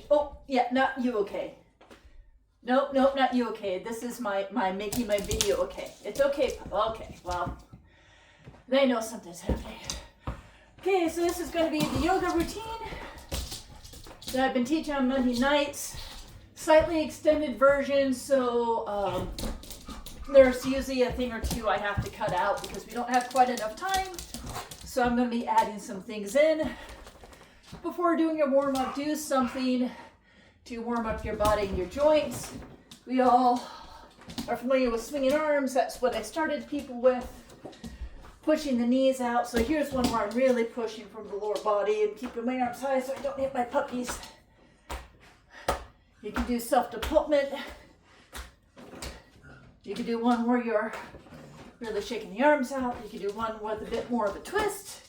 Oh, yeah, not you, okay. Nope, not you, okay. This is my making my video, okay. It's okay, okay, well, they know something's happening. Okay, so this is going to be the yoga routine that I've been teaching on Monday nights. Slightly extended version, so there's usually a thing or two I have to cut out because we don't have quite enough time. So I'm going to be adding some things in. Before doing your warm-up, do something to warm up your body and your joints. We all are familiar with swinging arms. That's what I started people with. Pushing the knees out. So here's one where I'm really pushing from the lower body and keeping my arms high so I don't hit my puppies. You can do self-deployment. You can do one where you're really shaking the arms out. You can do one with a bit more of a twist,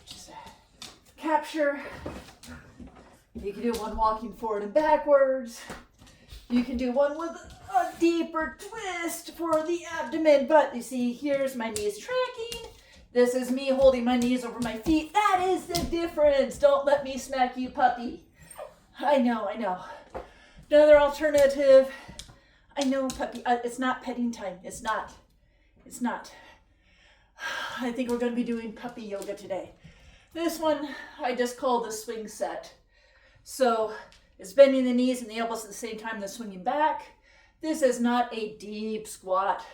which is a capture. You can do one walking forward and backwards. You can do one with a deeper twist for the abdomen. But you see, here's my knees tracking. This is me holding my knees over my feet. That is the difference. Don't let me smack you, puppy. I know. Another alternative. I know, puppy. It's not petting time. It's not. I think we're going to be doing puppy yoga today. This one I just call the swing set. So it's bending the knees and the elbows at the same time, then swinging back. This is not a deep squat.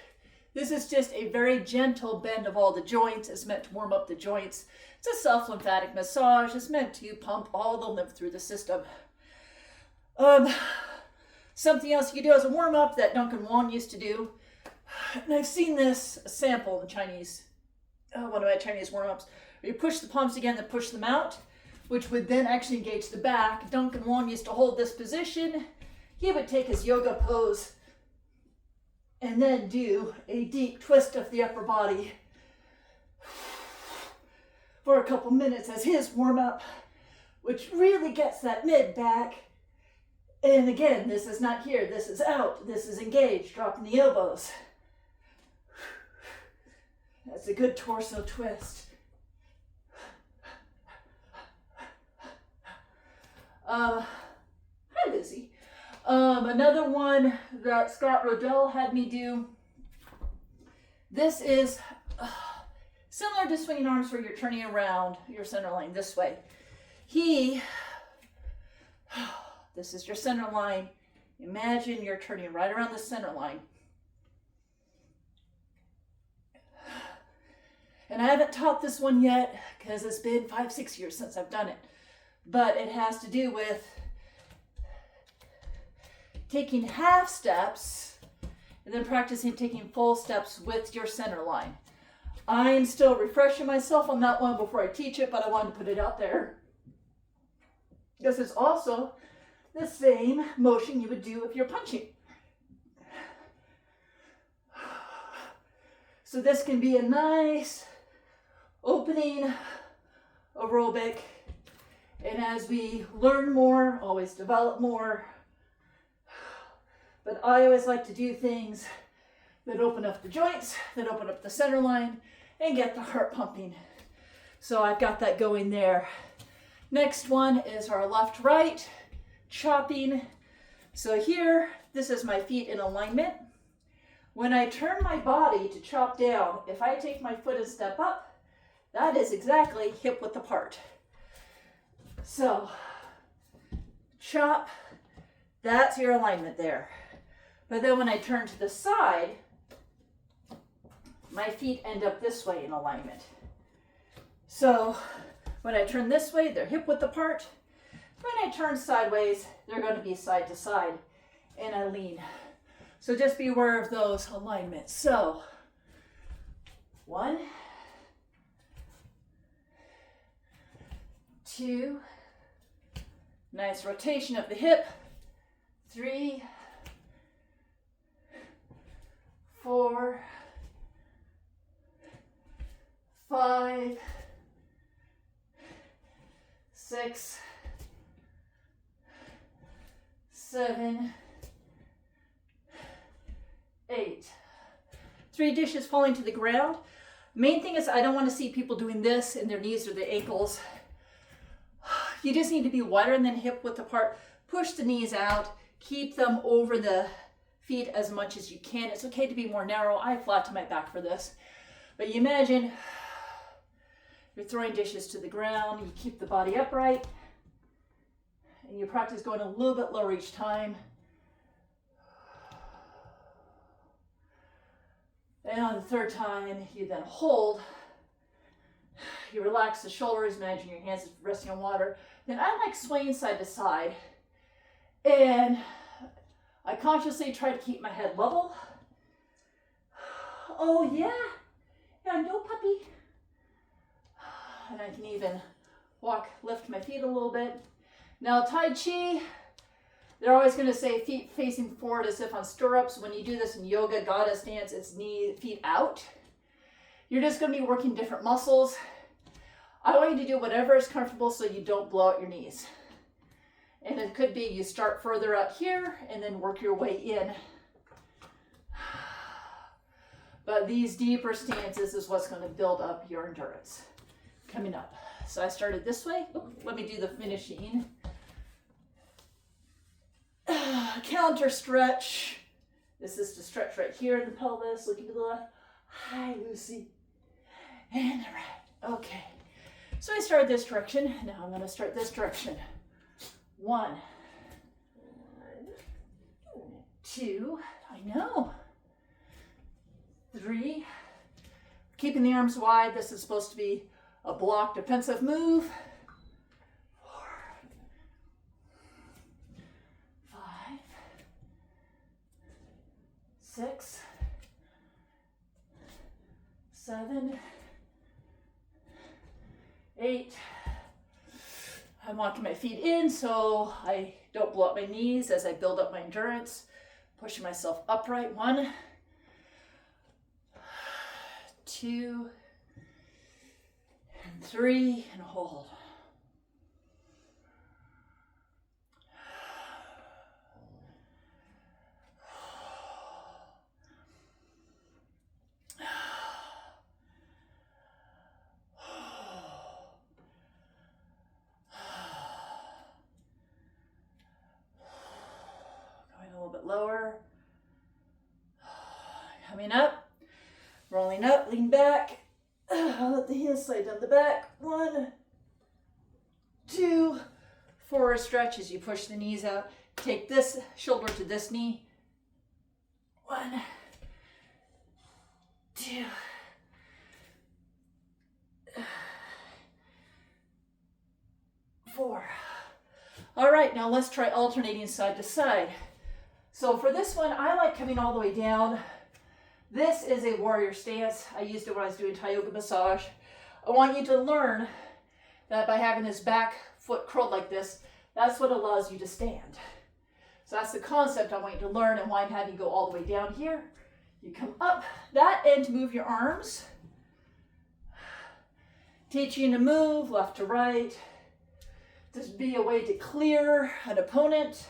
This is just a very gentle bend of all the joints. It's meant to warm up the joints. It's a self-lymphatic massage. It's meant to pump all the lymph through the system. Something else you can do as a warm-up that Duncan Wong used to do, and I've seen this sample in Chinese, one of my Chinese warm-ups, where you push the palms together and push them out, which would then actually engage the back. Duncan Wong used to hold this position. He would take his yoga pose and then do a deep twist of the upper body for a couple minutes as his warm-up, which really gets that mid back. And again, this is not here, this is out, this is engaged, dropping the elbows. That's a good torso twist. Hi, Lizzie. Another one that Scott Rodell had me do. This is similar to swinging arms where you're turning around your center line this way. This is your center line. Imagine you're turning right around the center line. And I haven't taught this one yet because it's been 5-6 years since I've done it. But it has to do with taking half steps and then practicing taking full steps with your center line. I'm still refreshing myself on that one before I teach it, but I wanted to put it out there. This is also the same motion you would do if you're punching. So this can be a nice opening aerobic, and as we learn more, always develop more. But I always like to do things that open up the joints, that open up the center line, and get the heart pumping. So I've got that going there. Next one is our left-right chopping. So here, this is my feet in alignment. When I turn my body to chop down, if I take my foot and step up, that is exactly hip width apart. So, chop, that's your alignment there. But then when I turn to the side, my feet end up this way in alignment. So, when I turn this way, they're hip width apart. When I turn sideways, they're going to be side to side, and I lean. So just be aware of those alignments. So, 1, 2, nice rotation of the hip, 3, 4, 5, 6, 7, 8. 3 dishes falling to the ground. Main thing is I don't want to see people doing this in their knees or their ankles. You just need to be wider than hip width apart, Push the knees out. Keep them over the feet as much as you can. It's okay to be more narrow. I flat to my back for this. But you imagine you're throwing dishes to the ground. You keep the body upright. And you practice going a little bit lower each time. And on the third time, you then hold. You relax the shoulders, imagine your hands resting on water. Then I like swaying side to side. And I consciously try to keep my head level. Oh yeah, yeah, no puppy. And I can even lift my feet a little bit. Now Tai Chi, they're always going to say feet facing forward as if on stirrups. When you do this in yoga, goddess dance, it's feet out. You're just going to be working different muscles. I want you to do whatever is comfortable so you don't blow out your knees. And it could be you start further out here and then work your way in. But these deeper stances is what's going to build up your endurance. Coming up. So I started this way. Let me do the finishing. Counter stretch. This is to stretch right here in the pelvis. Looking to the left. Hi, Lucy. And the right. Okay. So I started this direction. Now I'm going to start this direction. 1, 2, I know. 3, keeping the arms wide. This is supposed to be a block defensive move. 4, 5, 6, 7, 8. I'm walking my feet in so I don't blow up my knees as I build up my endurance. Pushing myself upright. 1, 2, and 3, and hold. Lower, coming up, rolling up, lean back. I'll let the hands slide down the back. 1, 2, forward stretch as you push the knees out. Take this shoulder to this knee. 1, 2, 4. All right, now let's try alternating side to side. So for this one, I like coming all the way down. This is a warrior stance. I used it when I was doing Thai yoga massage. I want you to learn that by having this back foot curled like this, that's what allows you to stand. So that's the concept I want you to learn, and why I'm having you go all the way down here. You come up that end to move your arms. Teaching to move left to right. Just be a way to clear an opponent.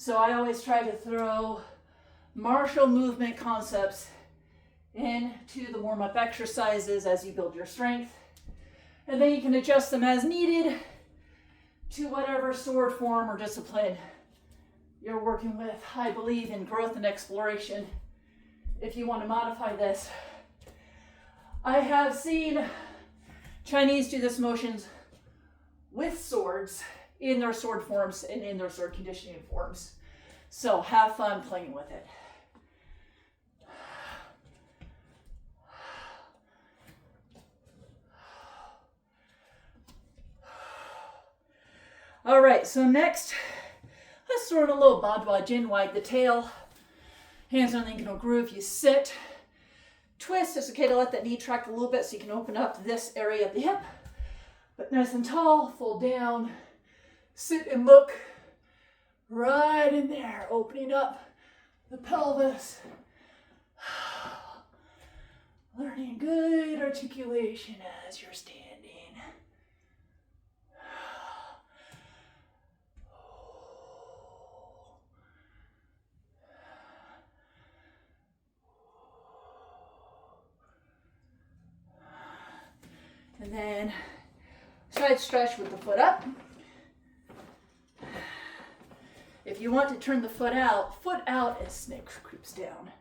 So I always try to throw martial movement concepts into the warm-up exercises as you build your strength. And then you can adjust them as needed to whatever sword form or discipline you're working with. I believe in growth and exploration. If you want to modify this, I have seen Chinese do this motions with swords in their sword forms and in their sword conditioning forms. So have fun playing with it. All right, so next, let's throw in a little Badwa Jin, wag the tail. Hands on the inguinal groove, you sit. Twist, it's okay to let that knee track a little bit so you can open up this area of the hip. But nice and tall, fold down. Sit and look right in there, opening up the pelvis. Learning good articulation as you're standing. And then side stretch with the foot up. if you want to turn the foot out as snake creeps down.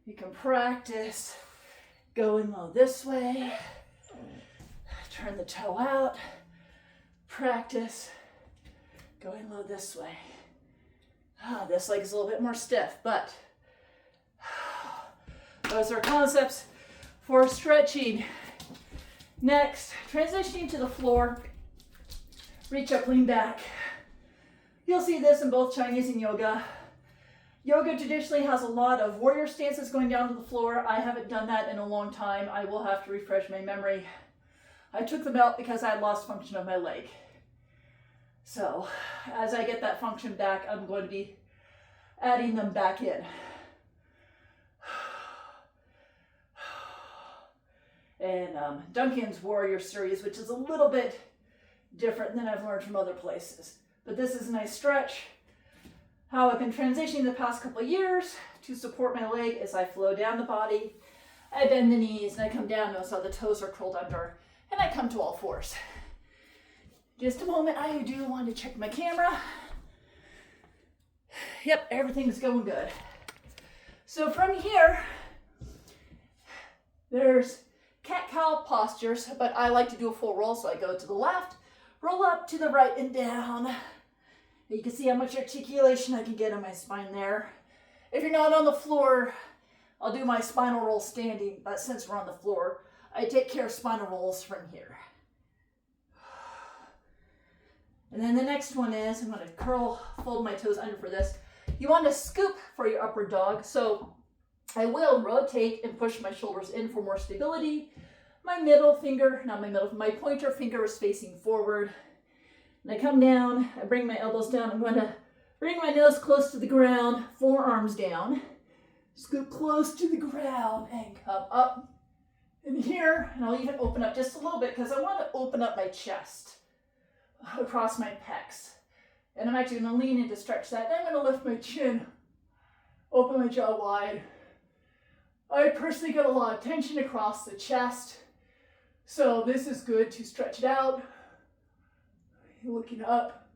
You can practice going low this way, turn the toe out, practice going low this way. This leg is a little bit more stiff, but those are concepts for stretching. Next, transitioning to the floor, reach up, lean back. You'll see this in both Chinese and yoga. Yoga traditionally has a lot of warrior stances going down to the floor. I haven't done that in a long time. I will have to refresh my memory. I took them out because I had lost function of my leg. So as I get that function back, I'm going to be adding them back in. And Duncan's Warrior Series, which is a little bit different than I've learned from other places. But this is a nice stretch. How I've been transitioning the past couple of years to support my leg as I flow down the body. I bend the knees and I come down, notice how the toes are curled under, and I come to all fours. Just a moment, I do want to check my camera. Yep, everything's going good. So from here, there's cat-cow postures, but I like to do a full roll, so I go to the left, roll up to the right and down. You can see how much articulation I can get in my spine there. If you're not on the floor, I'll do my spinal roll standing, but since we're on the floor, I take care of spinal rolls from here. And then the next one is, I'm going to fold my toes under for this. You want to scoop for your upward dog, so I will rotate and push my shoulders in for more stability. My my pointer finger is facing forward. And I come down, I bring my elbows down. I'm going to bring my nose close to the ground, forearms down. Scoop close to the ground and come up. And here, and I'll even open up just a little bit because I want to open up my chest across my pecs. And I'm actually going to lean in to stretch that. Then I'm going to lift my chin, open my jaw wide. I personally get a lot of tension across the chest. So this is good to stretch it out. Looking up.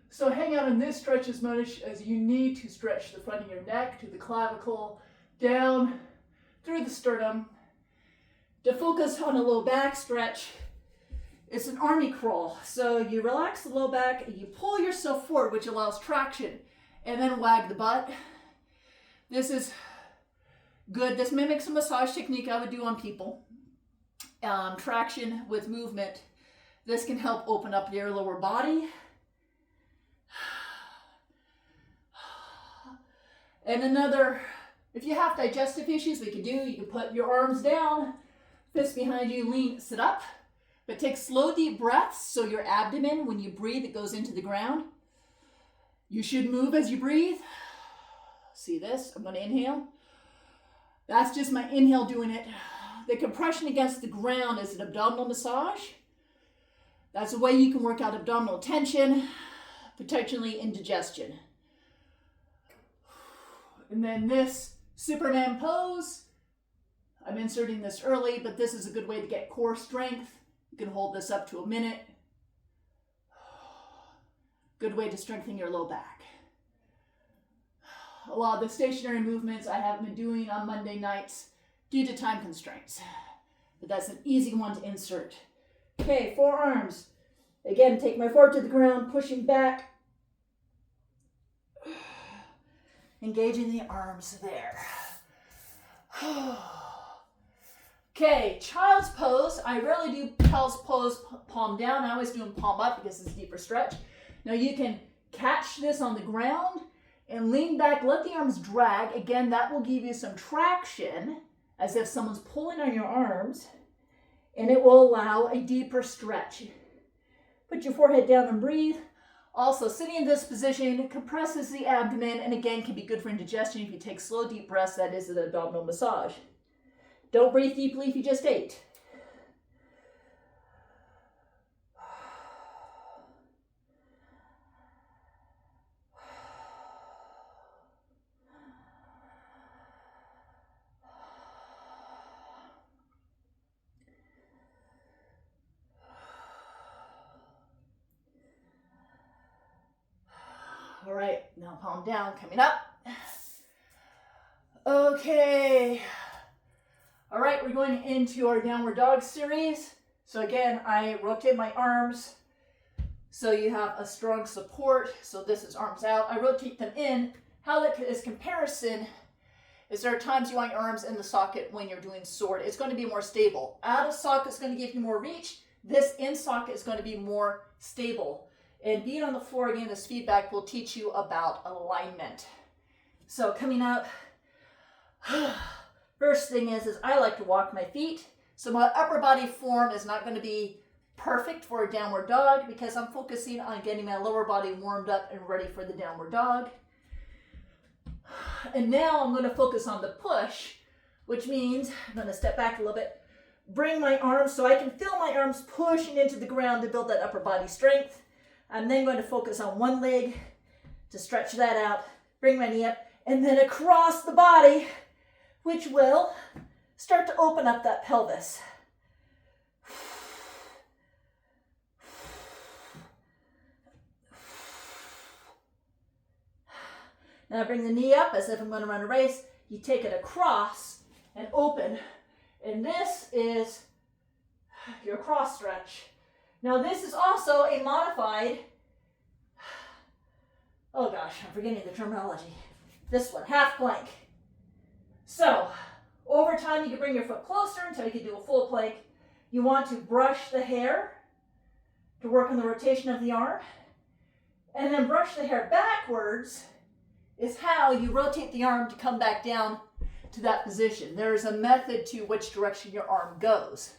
So hang out in this stretch as much as you need to stretch the front of your neck to the clavicle, down through the sternum. To focus on a low back stretch, it's an army crawl. So you relax the low back, and you pull yourself forward, which allows traction, and then wag the butt. This is good. This mimics a massage technique I would do on people. Traction with movement. This can help open up your lower body. And another, if you have digestive issues, you can put your arms down, fists behind you, sit up, but take slow, deep breaths. So your abdomen, when you breathe, it goes into the ground. You should move as you breathe. See this? I'm going to inhale. That's just my inhale doing it. The compression against the ground is an abdominal massage. That's a way you can work out abdominal tension, potentially indigestion. And then this Superman pose, I'm inserting this early, but this is a good way to get core strength. You can hold this up to a minute. Good way to strengthen your low back. A lot of the stationary movements I haven't been doing on Monday nights due to time constraints, but that's an easy one to insert. Okay, forearms. Again, take my foot to the ground, pushing back. Engaging the arms there. Okay, child's pose. I rarely do child's pose palm down. I always do them palm up because it's a deeper stretch. Now you can catch this on the ground and lean back, let the arms drag. Again, that will give you some traction as if someone's pulling on your arms, and it will allow a deeper stretch. Put your forehead down and breathe. Also, sitting in this position compresses the abdomen and again can be good for indigestion if you take slow, deep breaths. That is an abdominal massage. Don't breathe deeply if you just ate. All right. right, now palm down, coming up. Okay. All right, we're going into our downward dog series. So again, I rotate my arms so you have a strong support. So this is arms out. I rotate them in. How that is comparison is there are times you want your arms in the socket when you're doing sword. It's going to be more stable. Out of socket is going to give you more reach. This in socket is going to be more stable. And being on the floor, again, this feedback will teach you about alignment. So coming up, first thing is I like to walk my feet. So my upper body form is not going to be perfect for a downward dog because I'm focusing on getting my lower body warmed up and ready for the downward dog. And now I'm going to focus on the push, which means I'm going to step back a little bit, bring my arms so I can feel my arms pushing into the ground to build that upper body strength. I'm then going to focus on one leg to stretch that out, bring my knee up, and then across the body, which will start to open up that pelvis. Now bring the knee up as if I'm going to run a race. You take it across and open. And this is your cross stretch. Now this is also a modified, oh gosh, I'm forgetting the terminology. This one, half plank. So over time you can bring your foot closer until you can do a full plank. You want to brush the hair to work on the rotation of the arm. And then brush the hair backwards is how you rotate the arm to come back down to that position. There is a method to which direction your arm goes.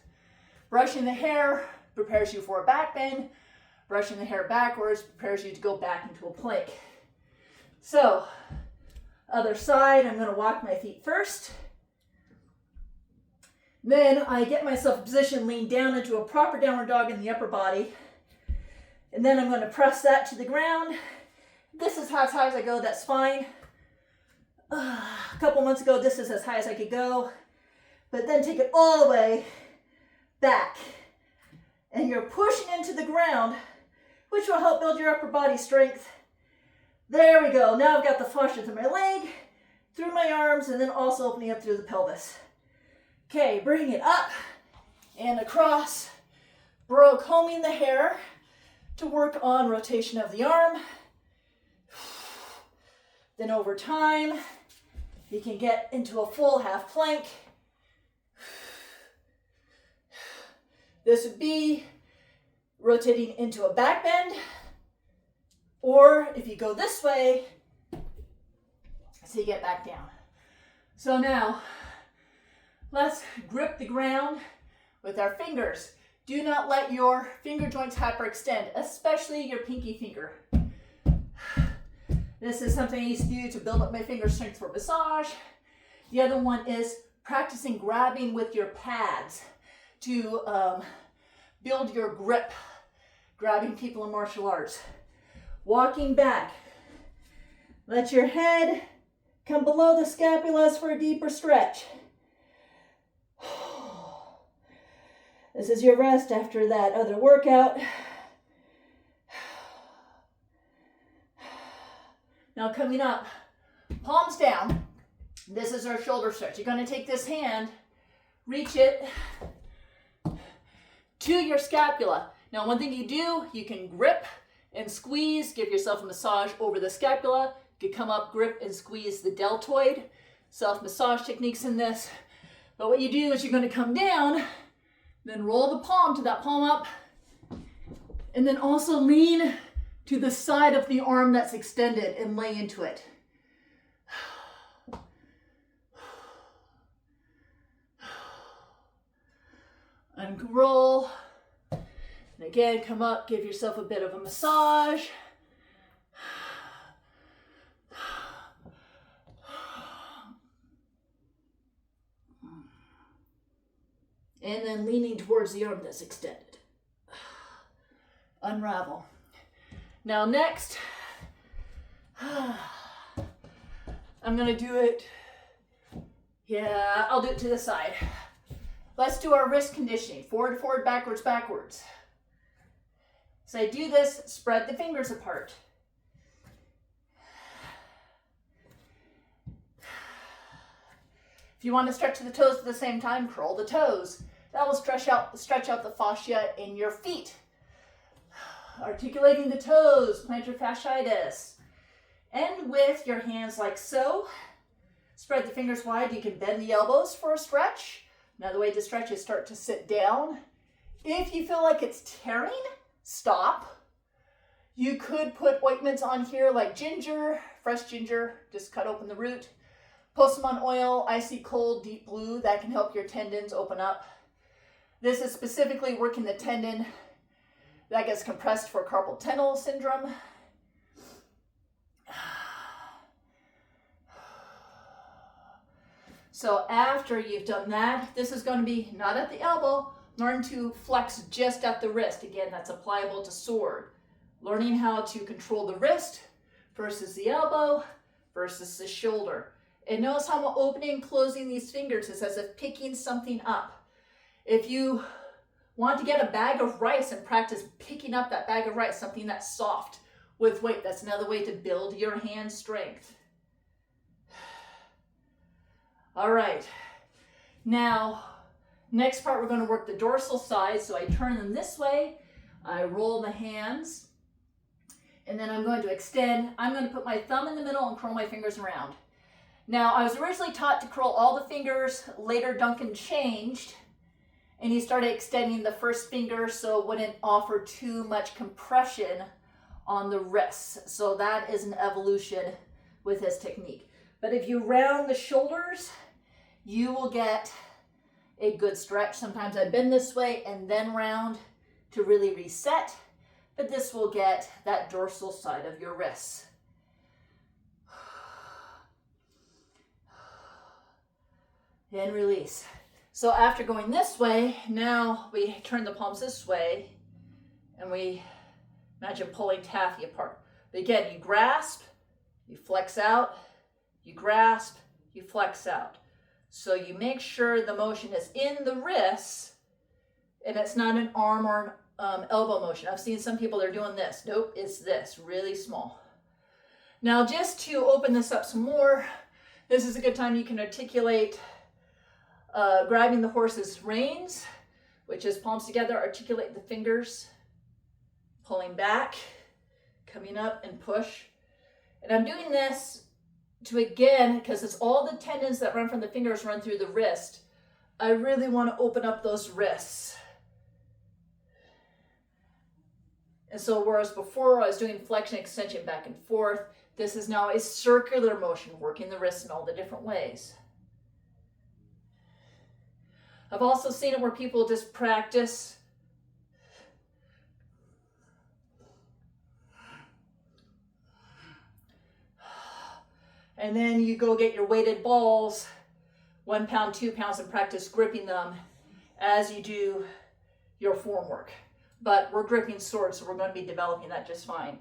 Brushing the hair prepares you for a back bend. Brushing the hair backwards prepares you to go back into a plank. So, other side, I'm going to walk my feet first. Then I get myself in position, lean down into a proper downward dog in the upper body. And then I'm going to press that to the ground. This is as high as I go, that's fine. A couple months ago, this is as high as I could go. But then take it all the way back. And you're pushing into the ground, which will help build your upper body strength. There we go. Now I've got the fascia through my leg, through my arms, and then also opening up through the pelvis. Okay, bring it up and across. Combing the hair to work on rotation of the arm. Then over time, you can get into a full half plank. This would be rotating into a back bend, or if you go this way, so you get back down. So now, let's grip the ground with our fingers. Do not let your finger joints hyperextend, especially your pinky finger. This is something I used to do to build up my finger strength for massage. The other one is practicing grabbing with your pads to build your grip, grabbing people in martial arts. Walking back. Let your head come below the scapulas for a deeper stretch. This is your rest after that other workout. Now coming up, palms down. This is our shoulder stretch. You're going to take this hand, reach it to your scapula. Now one thing you do, you can grip and squeeze, give yourself a massage over the scapula. You can come up, grip and squeeze the deltoid. Self-massage techniques in this. But what you do is you're going to come down, then roll the palm to that palm up, and then also lean to the side of the arm that's extended and lay into it. And roll. And again, come up, give yourself a bit of a massage. And then leaning towards the arm that's extended. Unravel. Now next, I'm going to do it, I'll do it to the side. Let's do our wrist conditioning. Forward, forward, backwards, backwards. So I do this, spread the fingers apart. If you want to stretch the toes at the same time, curl the toes. That will stretch out the fascia in your feet. Articulating the toes, plantar fasciitis. And with your hands like so, spread the fingers wide. You can bend the elbows for a stretch. Another way to stretch is start to sit down. If you feel like it's tearing, stop. You could put ointments on here like ginger, fresh ginger, just cut open the root. Post them on oil, icy cold, deep blue. That can help your tendons open up. This is specifically working the tendon that gets compressed for carpal tunnel syndrome. So after you've done that, this is going to be not at the elbow. Learn to flex just at the wrist. Again, that's applicable to sword. Learning how to control the wrist versus the elbow versus the shoulder. And notice how I'm opening and closing these fingers. It's as if picking something up. If you want to get a bag of rice and practice picking up that bag of rice, something that's soft with weight, that's another way to build your hand strength. All right. Now, next part, we're going to work the dorsal side. So I turn them this way. I roll the hands. And then I'm going to extend. I'm going to put my thumb in the middle and curl my fingers around. Now, I was originally taught to curl all the fingers. Later, Duncan changed. And he started extending the first finger so it wouldn't offer too much compression on the wrists. So that is an evolution with his technique. But if you round the shoulders, you will get a good stretch. Sometimes I bend this way and then round to really reset. But this will get that dorsal side of your wrists. And release. So after going this way, now we turn the palms this way and we imagine pulling taffy apart. But again, you grasp, you flex out, you grasp, you flex out. So you make sure the motion is in the wrists and it's not an arm or an elbow motion. I've seen some people, they're doing this. Nope, it's this, really small. Now just to open this up some more, this is a good time you can articulate grabbing the horse's reins, which is palms together, articulate the fingers, pulling back, coming up and push. And I'm doing this to, again, because it's all the tendons that run from the fingers run through the wrist. I really want to open up those wrists. And so whereas before I was doing flexion, extension, back and forth, this is now a circular motion, working the wrists in all the different ways. I've also seen it where people just practice and then you go get your weighted balls, 1 pound, 2 pounds, and practice gripping them as you do your form work. But we're gripping swords, so we're going to be developing that just fine.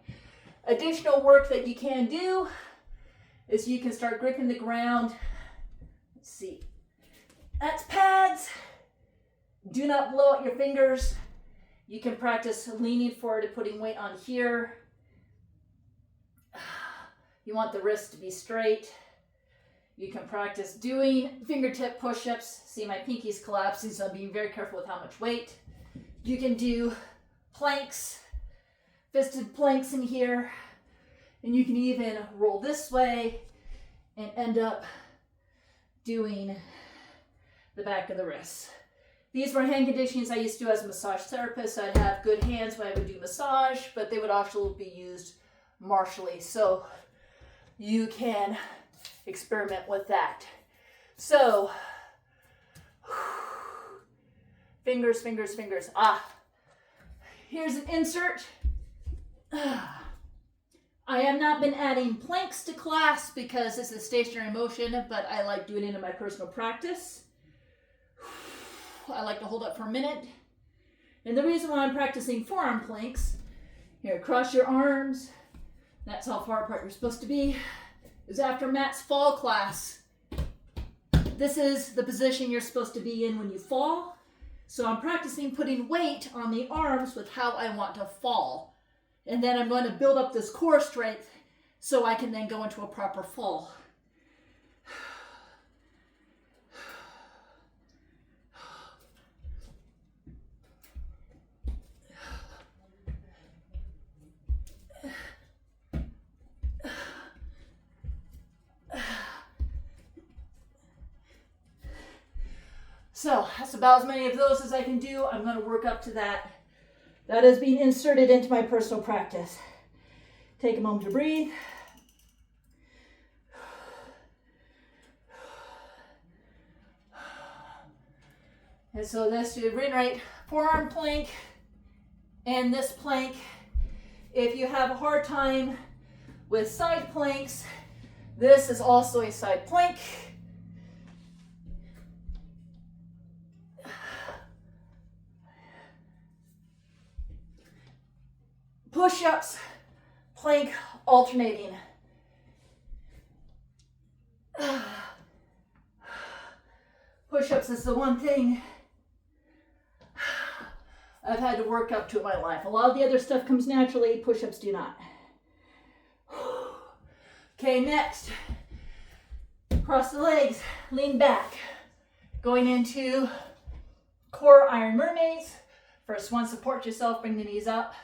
Additional work that you can do is you can start gripping the ground. Let's see. That's pads. Do not blow out your fingers. You can practice leaning forward and putting weight on here. You want the wrist to be straight. You can practice doing fingertip push-ups. See, my pinky's collapsing, so I'm being very careful with how much weight. You can do planks, fisted planks in here. And you can even roll this way and end up doing the back of the wrist. These were hand conditionings I used to do as a massage therapist. I'd have good hands when I would do massage, but they would also be used martially. So you can experiment with that. So, fingers, fingers, fingers. Here's an insert. I have not been adding planks to class because this is stationary motion, but I like doing it in my personal practice. I like to hold up for a minute. And the reason why I'm practicing forearm planks, here, cross your arms. That's how far apart you're supposed to be. Is after Matt's fall class. This is the position you're supposed to be in when you fall. So I'm practicing putting weight on the arms with how I want to fall. And then I'm going to build up this core strength so I can then go into a proper fall. That's about as many of those as I can do. I'm going to work up to that. That is being inserted into my personal practice. Take a moment to breathe. And so this, you reinrate forearm plank and this plank. If you have a hard time with side planks, this is also a side plank. Push-ups, plank, alternating. Push-ups is the one thing I've had to work up to in my life. A lot of the other stuff comes naturally, push-ups do not. Okay, next, cross the legs, lean back. Going into core iron mermaids. First one, support yourself, bring the knees up.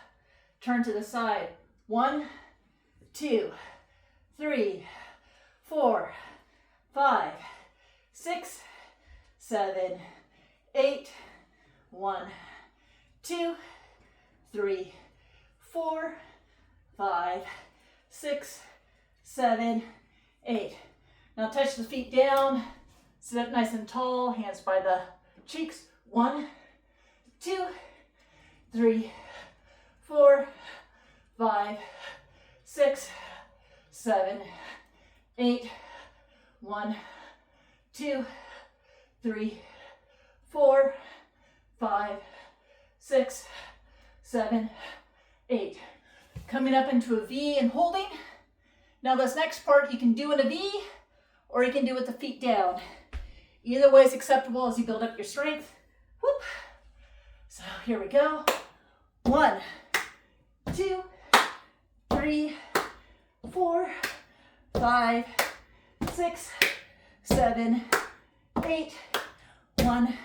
Turn to the side. 1, 2, 3, 4, 5, 6, 7, 8. 1, 2, 3, 4, 5, 6, 7, 8. Now touch the feet down. Sit up nice and tall. Hands by the cheeks. 1, 2, 3, 4, 5, 6, 7, 8. 1, 2, 3, 4, 5, 6, 7, 8. Coming up into a V and holding. Now this next part you can do in a V or you can do with the feet down. Either way is acceptable as you build up your strength. Whoop. So here we go. 1, 2, 3, 4, 5, 6, 7, 8. 1,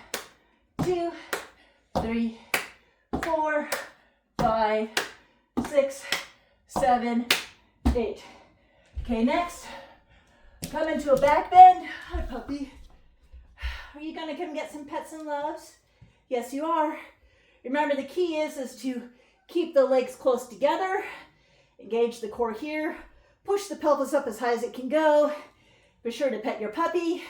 2, 3, 4, 5, 6, 7, 8. Okay, next, come into a back bend. Hi, puppy. Are you gonna come get some pets and loves? Yes, you are. Remember, the key is to keep the legs close together. Engage the core here. Push the pelvis up as high as it can go. Be sure to pet your puppy.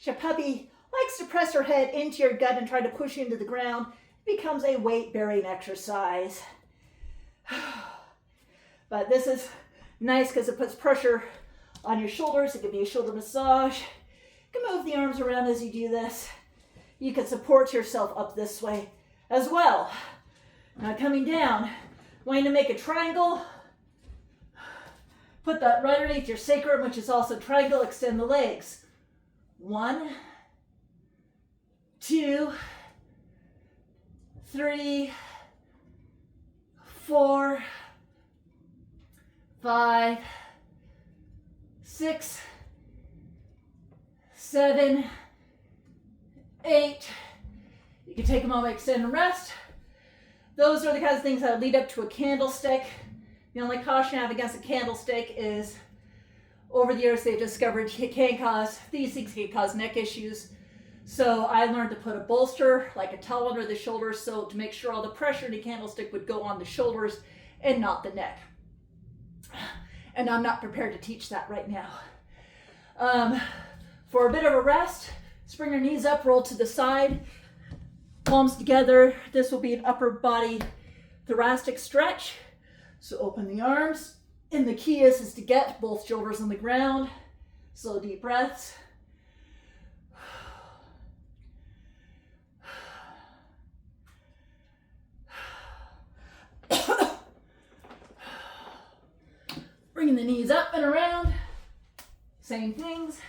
Your puppy likes to press her head into your gut and try to push you into the ground. It becomes a weight-bearing exercise. But this is nice because it puts pressure on your shoulders. It can be a shoulder massage. You can move the arms around as you do this. You can support yourself up this way as well. Now coming down, wanting to make a triangle. Put that right underneath your sacrum, which is also triangle. Extend the legs. 1, 2, 3, 4, 5, 6, 7, 8. You can take a moment, extend and rest. Those are the kinds of things that lead up to a candlestick. The only caution I have against a candlestick is over the years they've discovered these things can cause neck issues. So I learned to put a bolster, like a towel under the shoulders, so to make sure all the pressure in the candlestick would go on the shoulders and not the neck. And I'm not prepared to teach that right now. For a bit of a rest, bring your knees up, roll to the side, palms together. This will be an upper body thoracic stretch. So open the arms, and the key is to get both shoulders on the ground. Slow, deep breaths. Bringing the knees up and around. Same things.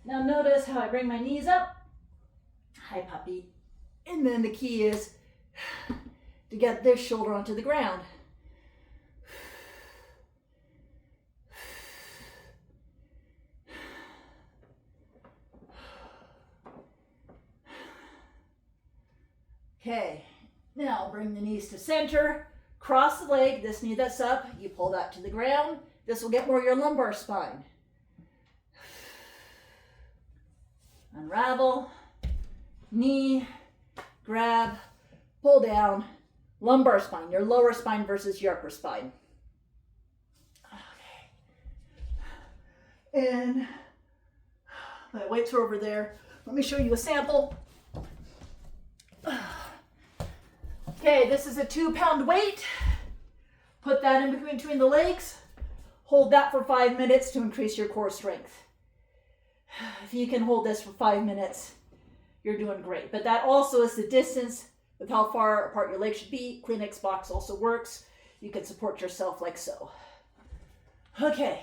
Now notice how I bring my knees up. Hi, puppy. And then the key is to get this shoulder onto the ground. Okay, now bring the knees to center. Cross the leg, this knee that's up, you pull that to the ground. This will get more your lumbar spine. Unravel, knee, grab, pull down, lumbar spine, your lower spine versus your upper spine. Okay. And my weights are over there. Let me show you a sample. Okay, this is a 2-pound weight. Put that in between the legs. Hold that for 5 minutes to increase your core strength. If you can hold this for 5 minutes, you're doing great. But that also is the distance with how far apart your legs should be. Kleenex box also works. You can support yourself like so. Okay,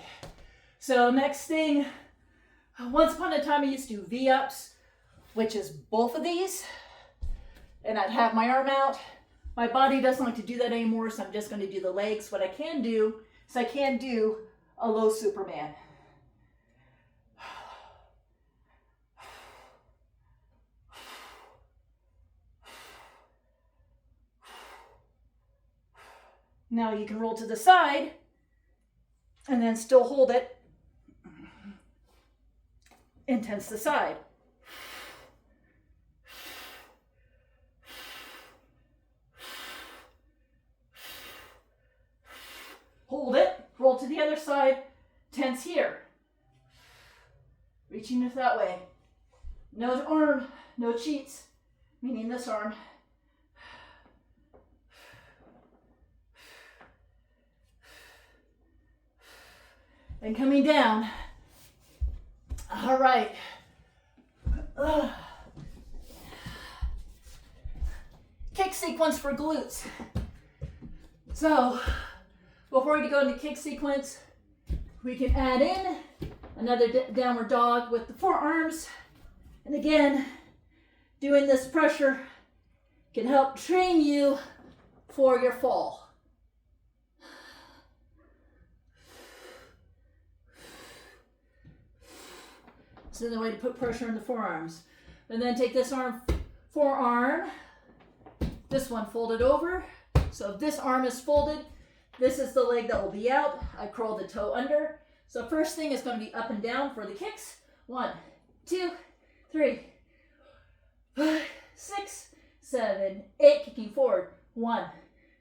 so next thing, once upon a time I used to do V-ups, which is both of these, and I'd have my arm out. My body doesn't like to do that anymore, so I'm just going to do the legs. What I can do is I can do a low Superman. Now you can roll to the side and then still hold it and tense the side. Hold it, roll to the other side, tense here. Reaching it that way. No arm, no cheats, meaning this arm. And coming down. All right. Kick sequence for glutes. So, before we go into kick sequence, we can add in another downward dog with the forearms. And again, doing this pressure can help train you for your fall. This is the way to put pressure on the forearms. And then take this forearm, this one folded over. So if this arm is folded, this is the leg that will be out. I curl the toe under. So first thing is going to be up and down for the kicks. 1, 2, 3, 5, 6, 7, 8. Kicking forward. 1,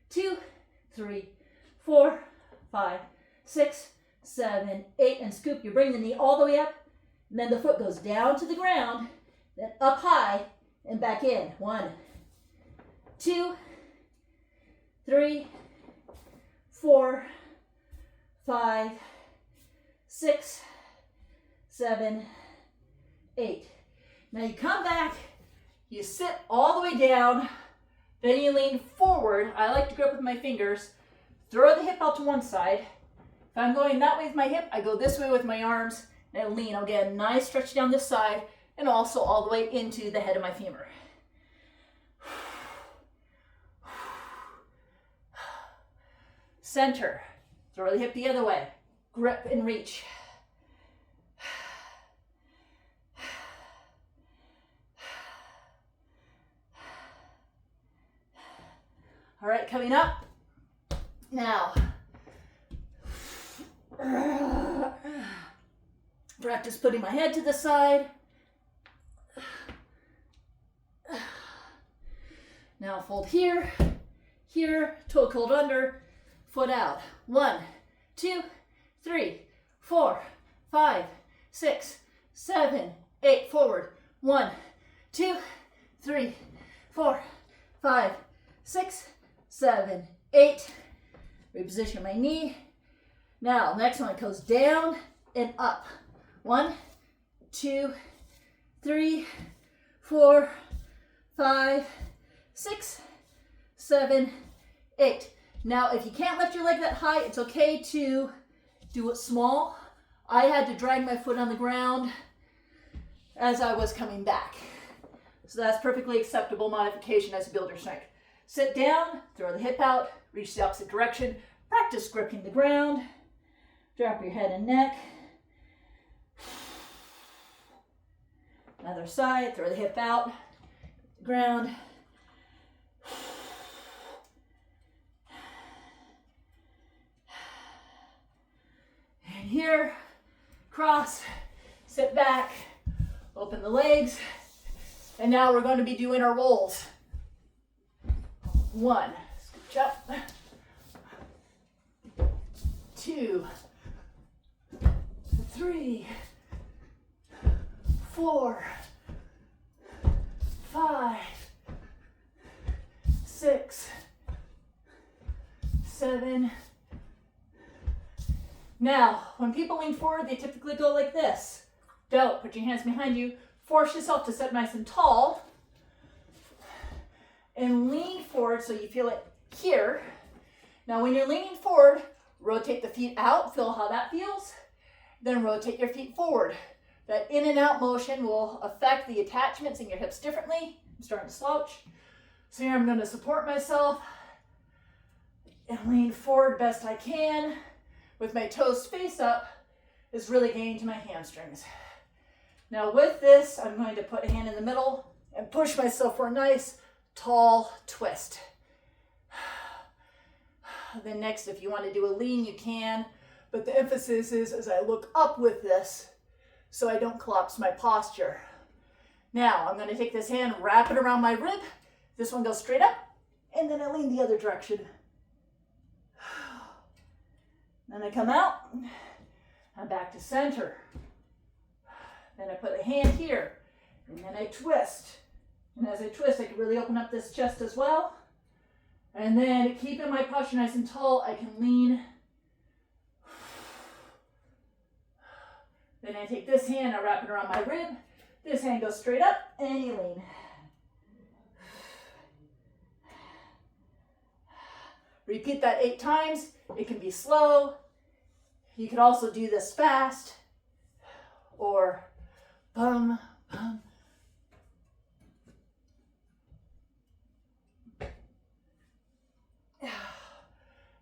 2, 3, 4, 5, 6, 7, 8. And scoop. You bring the knee all the way up. And then the foot goes down to the ground, then up high and back in. 1, 2, 3, 4, 5, 6, 7, 8. Now you come back, you sit all the way down, then you lean forward. I like to grip with my fingers, throw the hip out to one side. If I'm going that way with my hip, I go this way with my arms, and I lean. I'll get a nice stretch down this side, and also all the way into the head of my femur. Center. Throw the hip the other way. Grip and reach. All right, coming up. Now, practice putting my head to the side. Now fold here, here, toe curled under, foot out. 1, 2, 3, 4, 5, 6, 7, 8. Forward. 1, 2, 3, 4, 5, 6, 7, 8. Reposition my knee. Now, next one goes down and up. 1, 2, 3, 4, 5, 6, 7, 8. Now, if you can't lift your leg that high, it's okay to do it small. I had to drag my foot on the ground as I was coming back. So that's perfectly acceptable modification as a builder strength. Sit down, throw the hip out, reach the opposite direction. Practice gripping the ground. Drop your head and neck. Another side, throw the hip out, ground. And here, cross, sit back, open the legs. And now we're going to be doing our rolls. 1. Scooch up. 2, 3, 4, 5, 6, 7. Now, when people lean forward, they typically go like this. Don't. Put your hands behind you. Force yourself to sit nice and tall. And lean forward so you feel it here. Now, when you're leaning forward, rotate the feet out. Feel how that feels. Then rotate your feet forward. That in and out motion will affect the attachments in your hips differently. I'm starting to slouch. So here I'm going to support myself and lean forward best I can with my toes face up is really getting to my hamstrings. Now with this, I'm going to put a hand in the middle and push myself for a nice tall twist. Then next, if you want to do a lean, you can, but the emphasis is as I look up with this so I don't collapse my posture. Now I'm going to take this hand, wrap it around my rib. This one goes straight up, and then I lean the other direction. Then I come out, I'm back to center. Then I put a hand here, and then I twist. And as I twist, I can really open up this chest as well. And then keeping my posture nice and tall, I can lean. Then I take this hand, I wrap it around my rib. This hand goes straight up, and you lean. Repeat that 8 times. It can be slow. You could also do this fast, or bum, bum.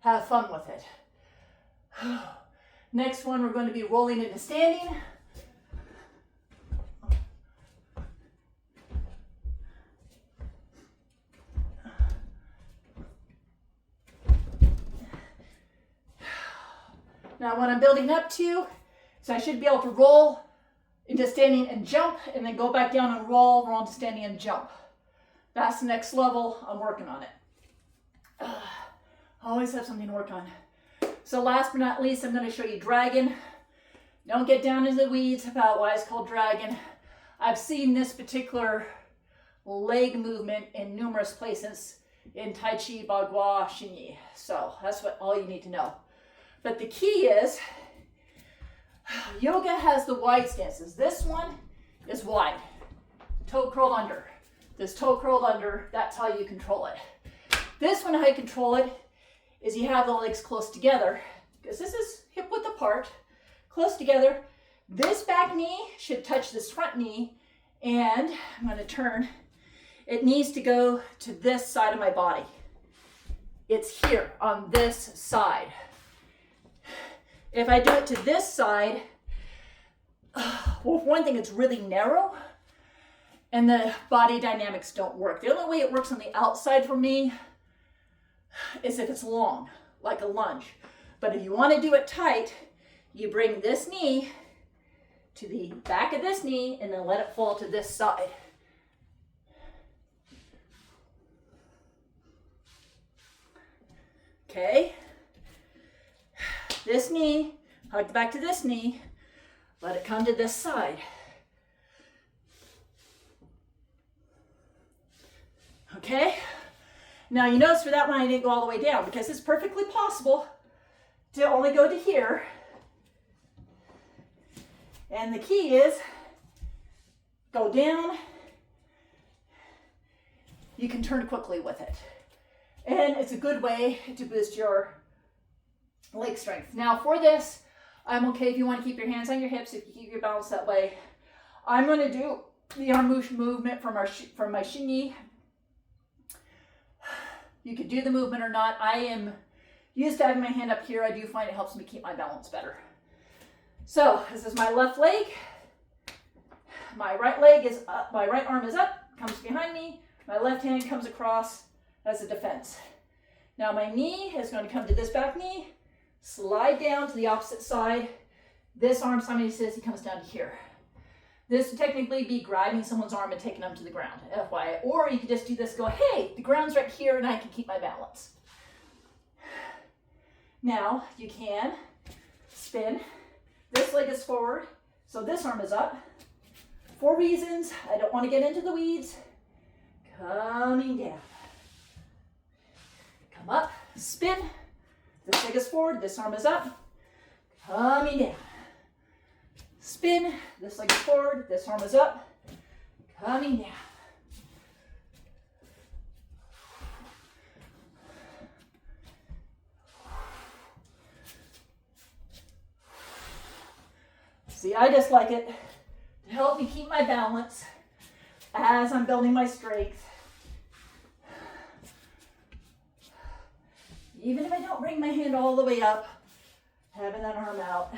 Have fun with it. Next one, we're going to be rolling into standing. Now what I'm building up to, so I should be able to roll into standing and jump, and then go back down and roll into standing and jump. That's the next level. I'm working on it. Always have something to work on. So last but not least, I'm going to show you dragon. Don't get down into the weeds about why it's called dragon. I've seen this particular leg movement in numerous places in Tai Chi, Bagua, Xingyi. So that's all you need to know. But the key is, yoga has the wide stances. This one is wide. Toe curled under. This toe curled under, that's how you control it. This one, how you control it, is you have the legs close together, because this is hip width apart, close together. This back knee should touch this front knee, and I'm going to turn. It needs to go to this side of my body. It's here on this side. If I do it to this side, well, for one thing, it's really narrow, and the body dynamics don't work. The only way it works on the outside for me is if it's long, like a lunge. But if you want to do it tight, you bring this knee to the back of this knee and then let it fall to this side. Okay. This knee, hug back to this knee, let it come to this side. Okay? Now you notice for that one I didn't go all the way down, because it's perfectly possible to only go to here. And the key is, go down. You can turn quickly with it. And it's a good way to boost your leg strength. Now for this, I'm okay if you want to keep your hands on your hips, if you keep your balance that way. I'm going to do the arm movement from my Xingyi. You could do the movement or not. I am used to having my hand up here. I do find it helps me keep my balance better. So this is my left leg. My right leg is up, my right arm is up, comes behind me. My left hand comes across as a defense. Now my knee is going to come to this back knee, slide down to the opposite side. This arm simultaneously comes down to here. This would technically be grabbing someone's arm and taking them to the ground, FYI. Or you could just do this, go, hey, the ground's right here and I can keep my balance. Now you can spin. This leg is forward, so this arm is up. For reasons, I don't want to get into the weeds. Coming down. Come up, spin. This leg is forward, this arm is up. Coming down. Spin, this leg is forward, this arm is up. Coming down. See, I just like it to help me keep my balance as I'm building my strength. Even if I don't bring my hand all the way up, having that arm out.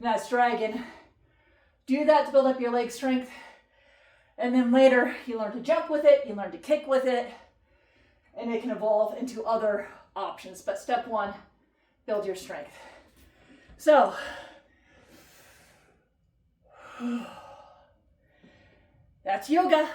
That's dragon. Do that to build up your leg strength. And then later, you learn to jump with it, you learn to kick with it, and it can evolve into other options. But step one, build your strength. So, that's yoga.